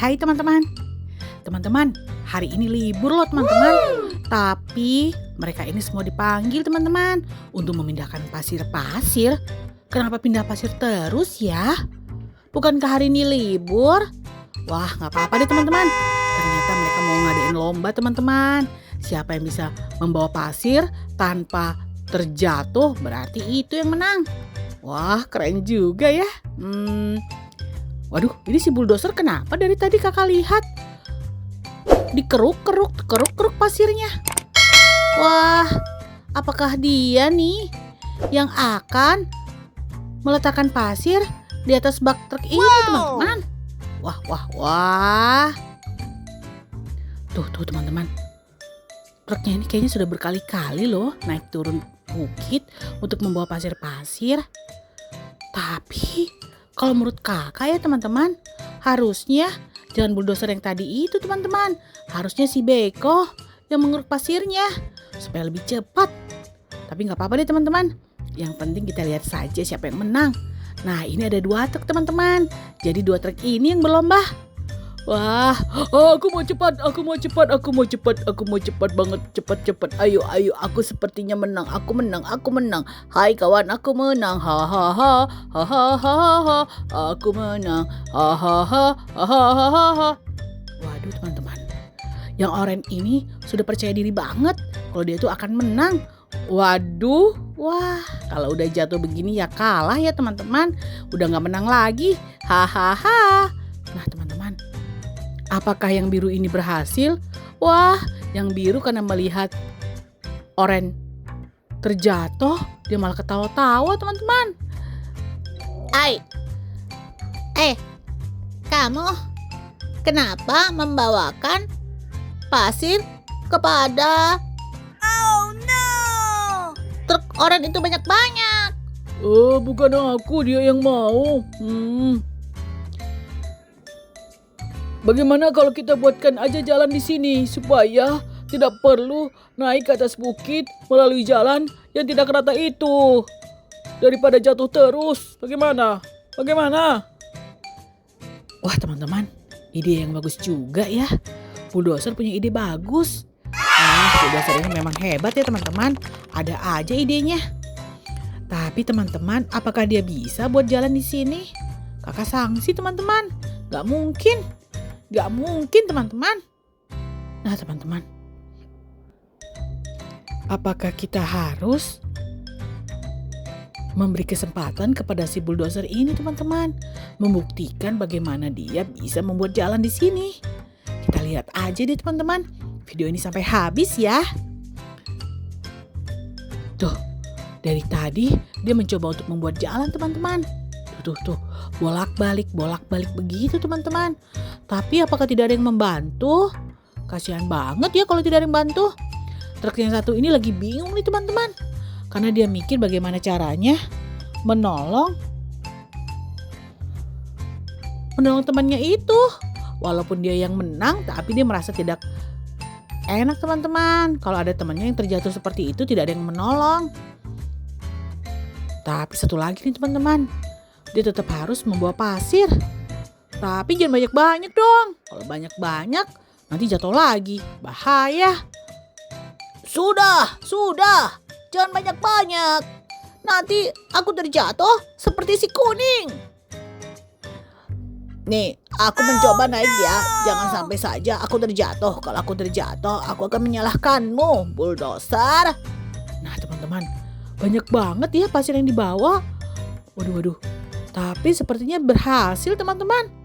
Hai teman-teman. Teman-teman, hari ini libur loh teman-teman. Tapi mereka ini semua dipanggil teman-teman untuk memindahkan pasir-pasir. Kenapa pindah pasir terus ya? Bukankah hari ini libur? Wah, nggak apa-apa deh teman-teman. Ternyata mereka mau ngadain lomba teman-teman. Siapa yang bisa membawa pasir tanpa terjatuh, berarti itu yang menang. Wah, keren juga ya. Waduh, ini si bulldozer kenapa dari tadi kakak lihat? Dikeruk pasirnya. Wah, apakah dia nih yang akan meletakkan pasir di atas bak truk ini teman-teman? Wah. Tuh teman-teman. Truknya ini kayaknya sudah berkali-kali loh naik turun bukit untuk membawa pasir-pasir. Tapi kalau menurut kakak ya teman-teman, harusnya jangan bulldozer yang tadi itu teman-teman. Harusnya si Beko yang mengeruk pasirnya supaya lebih cepat. Tapi gak apa-apa deh teman-teman. Yang penting kita lihat saja siapa yang menang. Nah, ini ada 2 truk teman-teman. Jadi 2 truk ini yang berlomba. Wah, aku mau cepat banget, cepat. Ayo, aku sepertinya menang, aku menang. Hai kawan, aku menang, hahaha, aku menang, hahaha. Waduh teman-teman, yang oranye ini sudah percaya diri banget kalau dia tuh akan menang. Waduh, wah, kalau udah jatuh begini ya kalah ya teman-teman, udah nggak menang lagi, hahaha. Nah teman-teman, apakah yang biru ini berhasil? Wah, yang biru karena melihat oranye terjatuh, dia malah ketawa-tawa teman-teman. Kamu kenapa membawakan pasir kepada truk oranye itu banyak-banyak? Bukan aku, dia yang mau. Bagaimana kalau kita buatkan aja jalan di sini supaya tidak perlu naik ke atas bukit melalui jalan yang tidak rata itu, daripada jatuh terus. Bagaimana? Wah teman-teman, ide yang bagus juga ya. Bulldozer punya ide bagus. Bulldozer ini memang hebat ya teman-teman. Ada aja idenya. Tapi teman-teman, apakah dia bisa buat jalan di sini? Kakak sangsi teman-teman. Gak mungkin teman-teman. Nah teman-teman, apakah kita harus memberi kesempatan kepada si bulldozer ini teman-teman, membuktikan bagaimana dia bisa membuat jalan di sini? Kita lihat aja deh teman-teman, video ini sampai habis ya. Tuh, dari tadi dia mencoba untuk membuat jalan teman-teman. Tuh, bolak-balik begitu teman-teman. Tapi apakah tidak ada yang membantu? Kasihan banget ya kalau tidak ada yang bantu. Truk yang satu ini lagi bingung nih teman-teman. Karena dia mikir bagaimana caranya menolong temannya itu. Walaupun dia yang menang, tapi dia merasa tidak enak teman-teman. Kalau ada temannya yang terjatuh seperti itu, tidak ada yang menolong. Tapi satu lagi nih teman-teman, dia tetap harus membawa pasir. Tapi jangan banyak-banyak dong. Kalau banyak-banyak nanti jatuh lagi. Bahaya. Sudah. Jangan banyak-banyak. Nanti aku terjatuh seperti si kuning. Nih, aku mencoba naik ya. Jangan sampai saja aku terjatuh. Kalau aku terjatuh, aku akan menyalahkanmu, bulldozer. Nah teman-teman, banyak banget ya pasir yang dibawa. Waduh. Tapi sepertinya berhasil teman-teman.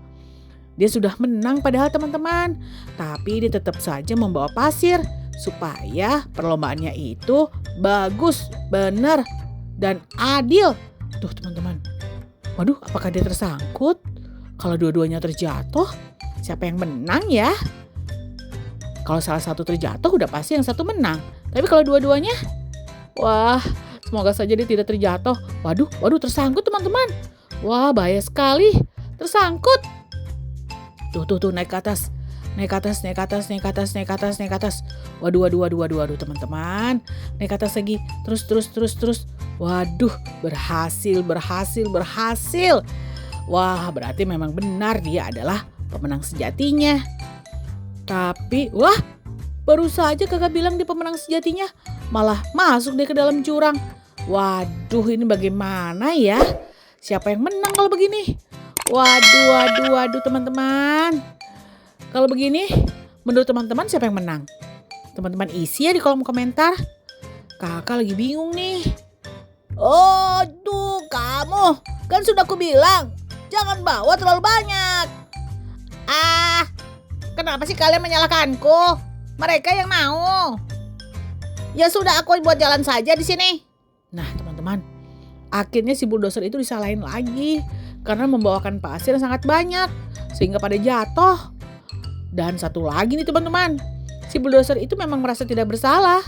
Dia sudah menang padahal teman-teman. Tapi dia tetap saja membawa pasir supaya perlombaannya itu bagus, benar, dan adil. Tuh teman-teman. Waduh, apakah dia tersangkut? Kalau dua-duanya terjatuh, siapa yang menang ya? Kalau salah satu terjatuh udah pasti yang satu menang. Tapi kalau dua-duanya, wah, semoga saja dia tidak terjatuh. Waduh, tersangkut teman-teman. Wah, bahaya sekali. Tersangkut. Tuh, naik ke atas. Waduh, teman-teman. Naik ke atas lagi. Terus. Waduh, berhasil. Wah, berarti memang benar dia adalah pemenang sejatinya. Tapi, wah, baru saja kakak bilang dia pemenang sejatinya, malah masuk dia ke dalam jurang. Waduh, ini bagaimana ya? Siapa yang menang kalau begini? Waduh teman-teman. Kalau begini, menurut teman-teman siapa yang menang? Teman-teman isi ya di kolom komentar. Kakak lagi bingung nih. Oh, tuh kamu. Kan sudah aku bilang, jangan bawa terlalu banyak. Kenapa sih kalian menyalahkanku? Mereka yang mau. Ya sudah, aku buat jalan saja di sini. Nah, teman-teman, akhirnya si bulldozer itu disalahin lagi karena membawakan pasir yang sangat banyak sehingga pada jatuh. Dan satu lagi nih teman-teman, si bulldozer itu memang merasa tidak bersalah.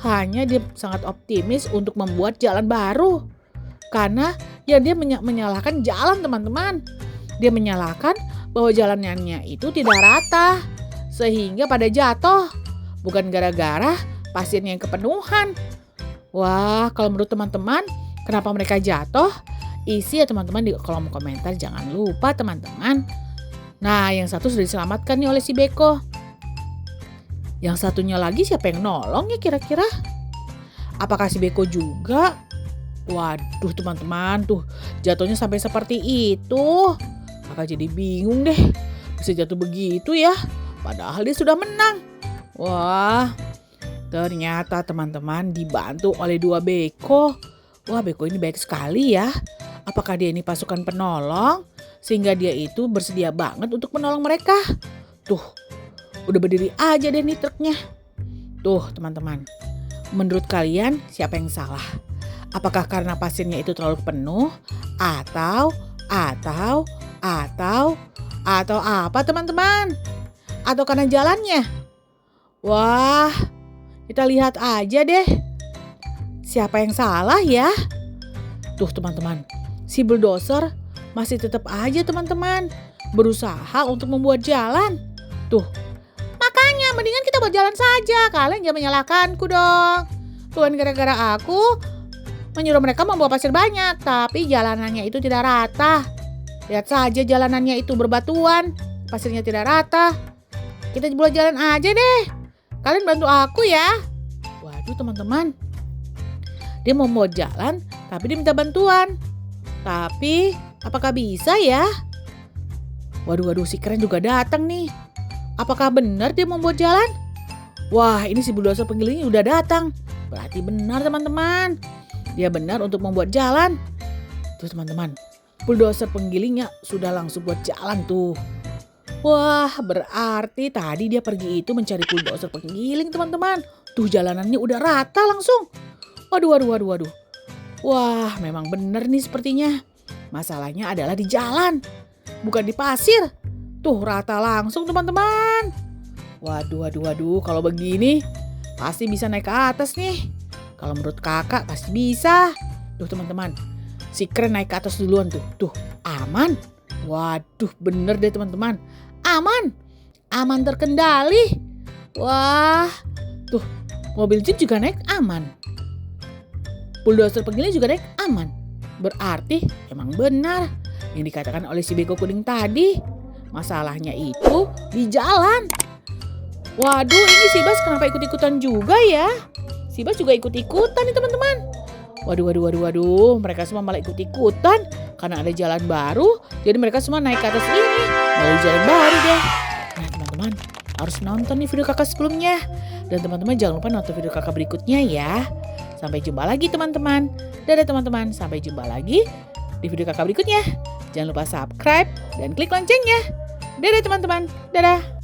Hanya dia sangat optimis untuk membuat jalan baru. Karena ya dia menyalahkan jalan teman-teman. Dia menyalahkan bahwa jalanannya itu tidak rata. Sehingga pada jatuh. Bukan gara-gara pasirnya yang kepenuhan. Wah, kalau menurut teman-teman, kenapa mereka jatuh? Isi ya teman-teman di kolom komentar. Jangan lupa teman-teman. Nah, yang satu sudah diselamatkan nih oleh si Beko. Yang satunya lagi siapa yang nolong ya kira-kira? Apakah si Beko juga? Waduh teman-teman, tuh jatuhnya sampai seperti itu. Kakak jadi bingung deh. Bisa jatuh begitu ya? Padahal dia sudah menang. Wah, ternyata teman-teman dibantu oleh 2 Beko. Wah, Beko ini baik sekali ya. Apakah dia ini pasukan penolong? Sehingga dia itu bersedia banget untuk menolong mereka. Tuh, udah berdiri aja deh nih truknya. Tuh teman-teman, menurut kalian siapa yang salah? Apakah karena pasirnya itu terlalu penuh? Atau apa teman-teman? Atau karena jalannya? Wah, kita lihat aja deh. Siapa yang salah ya? Tuh teman-teman, si bulldozer masih tetap aja teman-teman berusaha untuk membuat jalan. Tuh, makanya mendingan kita buat jalan saja. Kalian jangan menyalahkanku dong. Tuhan gara-gara aku menyuruh mereka membawa pasir banyak, tapi jalanannya itu tidak rata. Lihat saja jalanannya itu berbatuan, pasirnya tidak rata. Kita buat jalan aja deh. Kalian bantu aku ya. Waduh teman-teman, dia mau membuat jalan, tapi dia minta bantuan. Tapi apakah bisa ya? Waduh, si keren juga datang nih. Apakah benar dia membuat jalan? Wah, ini si bulldozer penggilingnya udah datang. Berarti benar teman-teman. Dia benar untuk membuat jalan. Tuh teman-teman, bulldozer penggilingnya sudah langsung buat jalan tuh. Wah, berarti tadi dia pergi itu mencari bulldozer penggiling teman-teman. Tuh jalanannya udah rata langsung. Waduh. Wah, memang benar nih sepertinya. Masalahnya adalah di jalan, bukan di pasir. Tuh rata langsung teman-teman. Waduh, kalau begini pasti bisa naik ke atas nih. Kalau menurut kakak pasti bisa. Tuh teman-teman, si keren naik ke atas duluan tuh. Tuh, aman. Waduh, bener deh teman-teman. Aman terkendali. Wah, tuh mobil jeep juga naik aman. Bulldozer penggiling juga naik aman. Berarti emang benar yang dikatakan oleh si Beko kuning tadi. Masalahnya itu di jalan. Waduh, ini si Bas kenapa ikut-ikutan juga ya? Si Bas juga ikut-ikutan nih teman-teman. Waduh. Mereka semua malah ikut-ikutan karena ada jalan baru. Jadi mereka semua naik ke atas ini melalui jalan baru deh. Nah teman-teman, harus nonton nih video kakak sebelumnya. Dan teman-teman jangan lupa nonton video kakak berikutnya ya. Sampai jumpa lagi teman-teman. Dadah teman-teman, sampai jumpa lagi di video kakak berikutnya. Jangan lupa subscribe dan klik loncengnya. Dadah teman-teman, dadah.